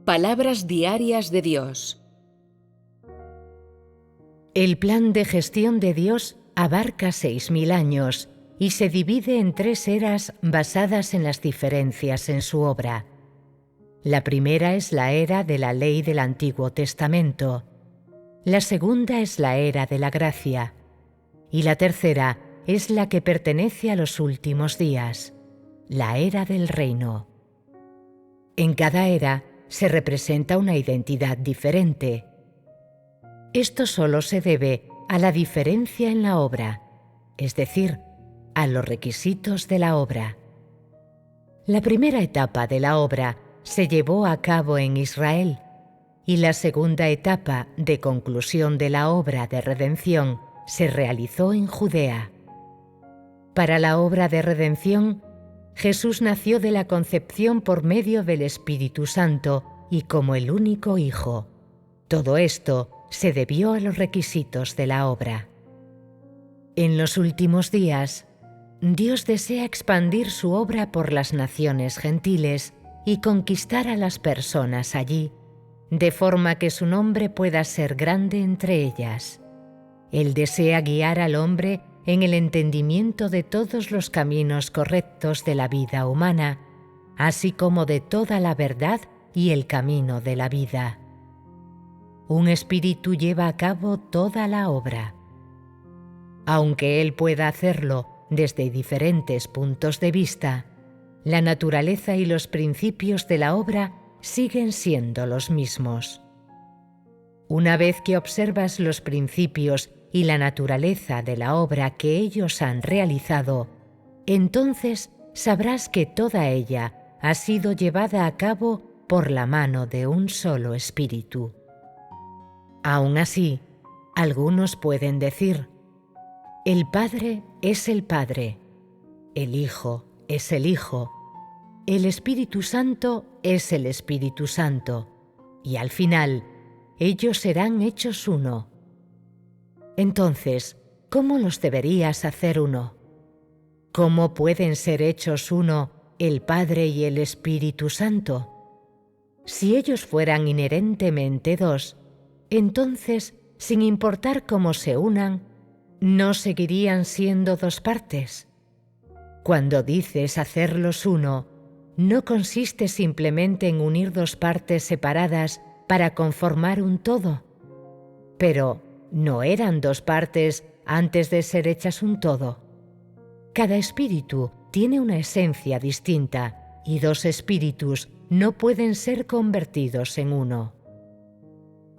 Palabras diarias de Dios. El plan de gestión de Dios abarca 6000 años y se divide en 3 eras basadas en las diferencias en su obra. La primera es la era de la ley del Antiguo Testamento. La segunda es la era de la gracia. Y la tercera es la que pertenece a los últimos días, la era del reino. En cada era se representa una identidad diferente. Esto solo se debe a la diferencia en la obra, es decir, a los requisitos de la obra. La primera etapa de la obra se llevó a cabo en Israel y la segunda etapa de conclusión de la obra de redención se realizó en Judea. Para la obra de redención, Jesús nació de la concepción por medio del Espíritu Santo y como el único Hijo. Todo esto se debió a los requisitos de la obra. En los últimos días, Dios desea expandir su obra por las naciones gentiles y conquistar a las personas allí, de forma que su nombre pueda ser grande entre ellas. Él desea guiar al hombre en el entendimiento de todos los caminos correctos de la vida humana, así como de toda la verdad y el camino de la vida. Un espíritu lleva a cabo toda la obra. Aunque él pueda hacerlo desde diferentes puntos de vista, la naturaleza y los principios de la obra siguen siendo los mismos. Una vez que observas los principios y la naturaleza de la obra que ellos han realizado, entonces sabrás que toda ella ha sido llevada a cabo por la mano de un solo espíritu. Aún así, algunos pueden decir: el Padre es el Padre, el Hijo es el Hijo, el Espíritu Santo es el Espíritu Santo, y al final, ellos serán hechos uno. Entonces, ¿cómo los deberías hacer uno? ¿Cómo pueden ser hechos uno el Padre y el Espíritu Santo? Si ellos fueran inherentemente dos, entonces, sin importar cómo se unan, ¿no seguirían siendo dos partes? Cuando dices hacerlos uno, no consiste simplemente en unir dos partes separadas para conformar un todo. Pero, ¿no eran dos partes antes de ser hechas un todo? Cada espíritu tiene una esencia distinta y dos espíritus no pueden ser convertidos en uno.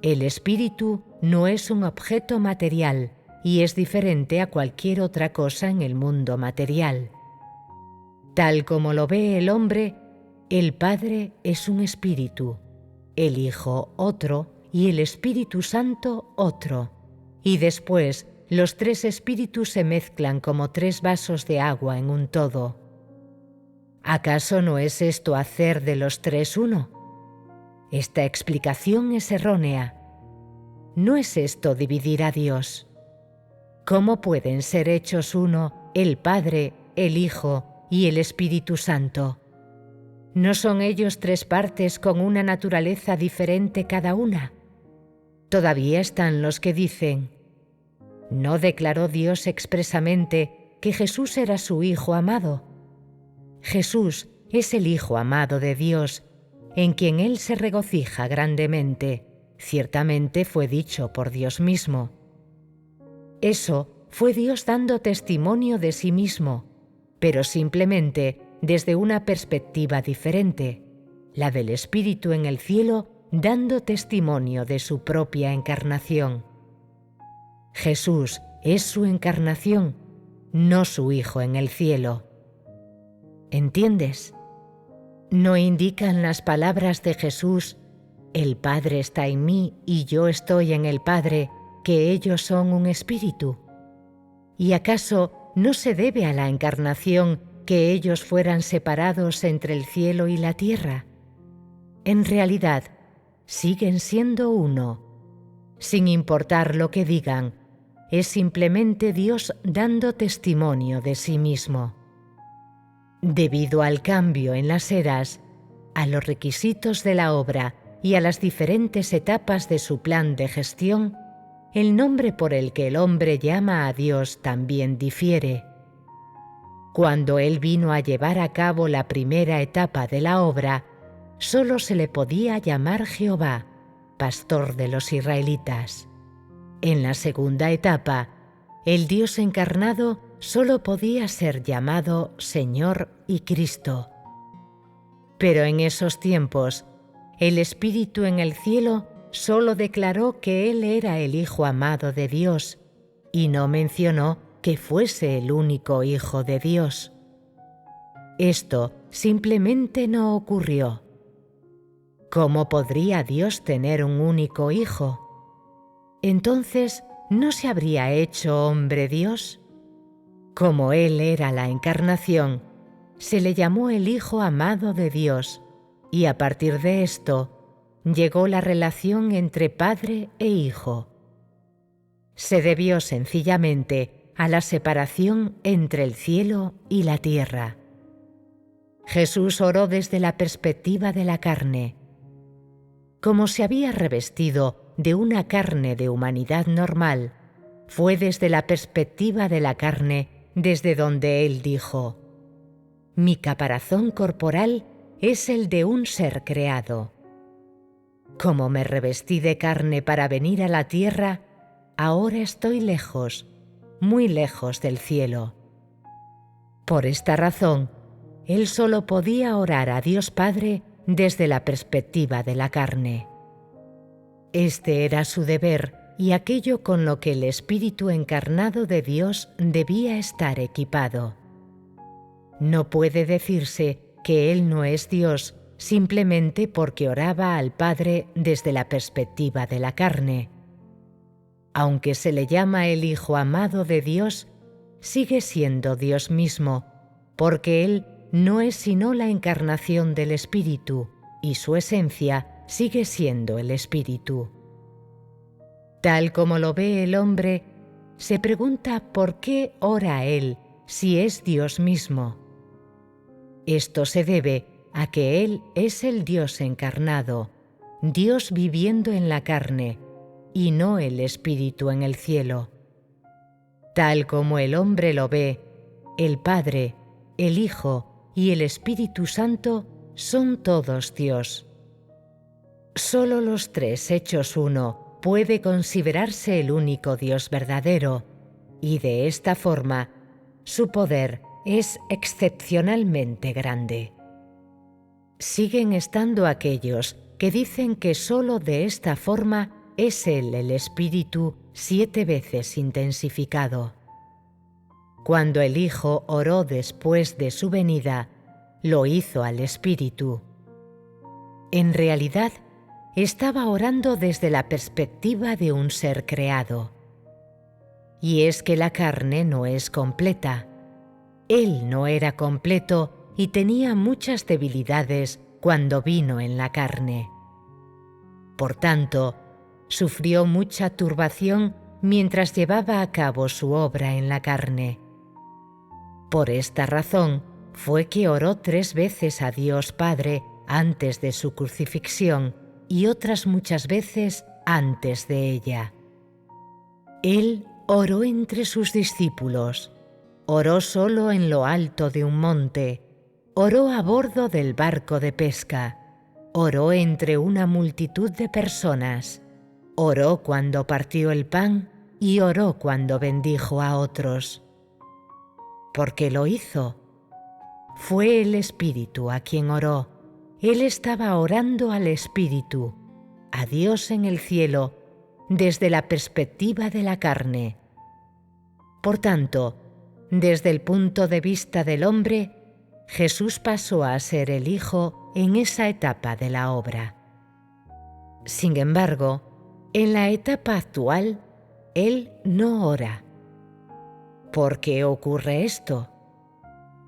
El espíritu no es un objeto material y es diferente a cualquier otra cosa en el mundo material. Tal como lo ve el hombre, el Padre es un espíritu, el Hijo otro y el Espíritu Santo otro. Y después, los 3 espíritus se mezclan como 3 vasos de agua en un todo. ¿Acaso no es esto hacer de los 3 uno? Esta explicación es errónea. ¿No es esto dividir a Dios? ¿Cómo pueden ser hechos uno el Padre, el Hijo y el Espíritu Santo? ¿No son ellos 3 partes con una naturaleza diferente cada una? Todavía están los que dicen: ¿no declaró Dios expresamente que Jesús era su Hijo amado? Jesús es el Hijo amado de Dios, en quien Él se regocija grandemente. Ciertamente fue dicho por Dios mismo. Eso fue Dios dando testimonio de sí mismo, pero simplemente desde una perspectiva diferente, la del Espíritu en el cielo dando testimonio de su propia encarnación. Jesús es su encarnación, no su Hijo en el cielo. ¿Entiendes? ¿No indican las palabras de Jesús: el Padre está en mí y yo estoy en el Padre, que ellos son un espíritu? ¿Y acaso no se debe a la encarnación que ellos fueran separados entre el cielo y la tierra? En realidad, siguen siendo uno. Sin importar lo que digan, es simplemente Dios dando testimonio de sí mismo. Debido al cambio en las eras, a los requisitos de la obra y a las diferentes etapas de su plan de gestión, el nombre por el que el hombre llama a Dios también difiere. Cuando Él vino a llevar a cabo la primera etapa de la obra, solo se le podía llamar Jehová, pastor de los israelitas. En la segunda etapa, el Dios encarnado solo podía ser llamado Señor y Cristo. Pero en esos tiempos, el Espíritu en el cielo solo declaró que Él era el Hijo amado de Dios y no mencionó que fuese el único Hijo de Dios. Esto simplemente no ocurrió. ¿Cómo podría Dios tener un único hijo? Entonces, ¿no se habría hecho hombre Dios? Como Él era la encarnación, se le llamó el Hijo amado de Dios, y a partir de esto, llegó la relación entre Padre e Hijo. Se debió sencillamente a la separación entre el cielo y la tierra. Jesús oró desde la perspectiva de la carne. Como se había revestido de una carne de humanidad normal, fue desde la perspectiva de la carne desde donde Él dijo: «Mi caparazón corporal es el de un ser creado. Como me revestí de carne para venir a la tierra, ahora estoy lejos, muy lejos del cielo». Por esta razón, Él solo podía orar a Dios Padre desde la perspectiva de la carne. Este era su deber y aquello con lo que el Espíritu encarnado de Dios debía estar equipado. No puede decirse que Él no es Dios simplemente porque oraba al Padre desde la perspectiva de la carne. Aunque se le llama el Hijo amado de Dios, sigue siendo Dios mismo, porque Él no es sino la encarnación del Espíritu, y su esencia sigue siendo el Espíritu. Tal como lo ve el hombre, se pregunta por qué ora Él si es Dios mismo. Esto se debe a que Él es el Dios encarnado, Dios viviendo en la carne, y no el Espíritu en el cielo. Tal como el hombre lo ve, el Padre, el Hijo y el Espíritu Santo son todos Dios. Solo los tres hechos uno puede considerarse el único Dios verdadero, y de esta forma su poder es excepcionalmente grande. Siguen estando aquellos que dicen que solo de esta forma es Él el Espíritu 7 veces intensificado. Cuando el Hijo oró después de su venida, lo hizo al Espíritu. En realidad, estaba orando desde la perspectiva de un ser creado. Y es que la carne no es completa. Él no era completo y tenía muchas debilidades cuando vino en la carne. Por tanto, sufrió mucha turbación mientras llevaba a cabo su obra en la carne. Por esta razón fue que oró 3 veces a Dios Padre antes de su crucifixión y otras muchas veces antes de ella. Él oró entre sus discípulos, oró solo en lo alto de un monte, oró a bordo del barco de pesca, oró entre una multitud de personas, oró cuando partió el pan y oró cuando bendijo a otros. ¿Por qué lo hizo? Fue el Espíritu a quien oró. Él estaba orando al Espíritu, a Dios en el cielo, desde la perspectiva de la carne. Por tanto, desde el punto de vista del hombre, Jesús pasó a ser el Hijo en esa etapa de la obra. Sin embargo, en la etapa actual, Él no ora. ¿Por qué ocurre esto?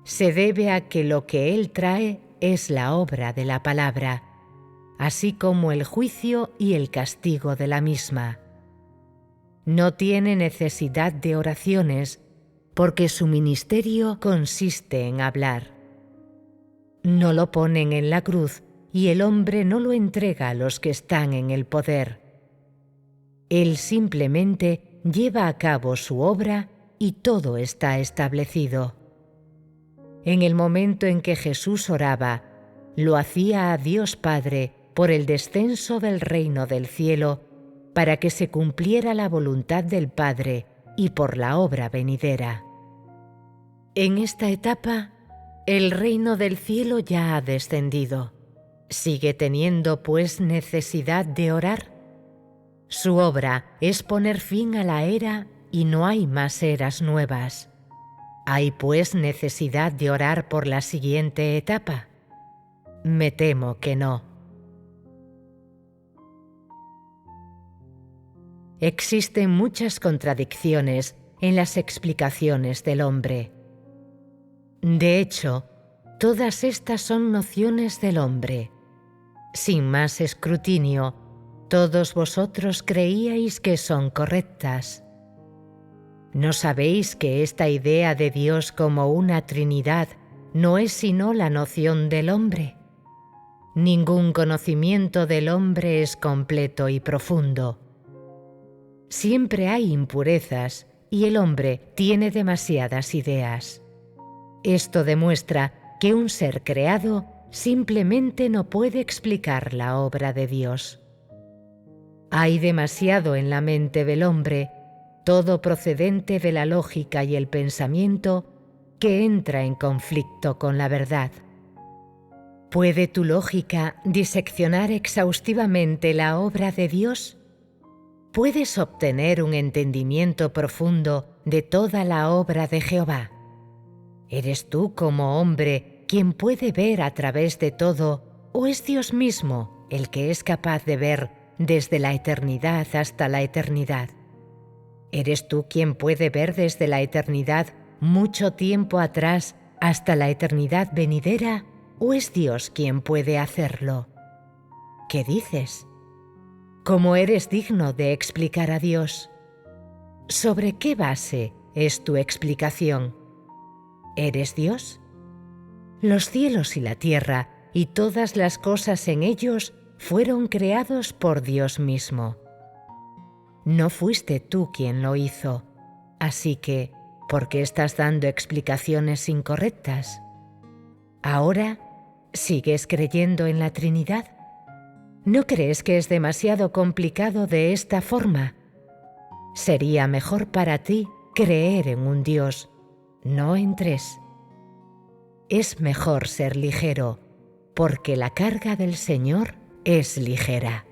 Se debe a que lo que Él trae es la obra de la palabra, así como el juicio y el castigo de la misma. No tiene necesidad de oraciones, porque su ministerio consiste en hablar. No lo ponen en la cruz y el hombre no lo entrega a los que están en el poder. Él simplemente lleva a cabo su obra y todo está establecido. En el momento en que Jesús oraba, lo hacía a Dios Padre por el descenso del reino del cielo, para que se cumpliera la voluntad del Padre y por la obra venidera. En esta etapa, el reino del cielo ya ha descendido. ¿Sigue teniendo, pues, necesidad de orar? Su obra es poner fin a la era y no hay más eras nuevas. ¿Hay, pues, necesidad de orar por la siguiente etapa? Me temo que no. Existen muchas contradicciones en las explicaciones del hombre. De hecho, todas estas son nociones del hombre. Sin más escrutinio, todos vosotros creíais que son correctas. ¿No sabéis que esta idea de Dios como una Trinidad no es sino la noción del hombre? Ningún conocimiento del hombre es completo y profundo. Siempre hay impurezas y el hombre tiene demasiadas ideas. Esto demuestra que un ser creado simplemente no puede explicar la obra de Dios. Hay demasiado en la mente del hombre, todo procedente de la lógica y el pensamiento, que entra en conflicto con la verdad. ¿Puede tu lógica diseccionar exhaustivamente la obra de Dios? ¿Puedes obtener un entendimiento profundo de toda la obra de Jehová? ¿Eres tú como hombre quien puede ver a través de todo, o es Dios mismo el que es capaz de ver desde la eternidad hasta la eternidad? ¿Eres tú quien puede ver desde la eternidad mucho tiempo atrás hasta la eternidad venidera, o es Dios quien puede hacerlo? ¿Qué dices? ¿Cómo eres digno de explicar a Dios? ¿Sobre qué base es tu explicación? ¿Eres Dios? Los cielos y la tierra y todas las cosas en ellos fueron creados por Dios mismo. No fuiste tú quien lo hizo, así que, ¿por qué estás dando explicaciones incorrectas? ¿Ahora sigues creyendo en la Trinidad? ¿No crees que es demasiado complicado de esta forma? Sería mejor para ti creer en un Dios, no en tres. Es mejor ser ligero, porque la carga del Señor es ligera.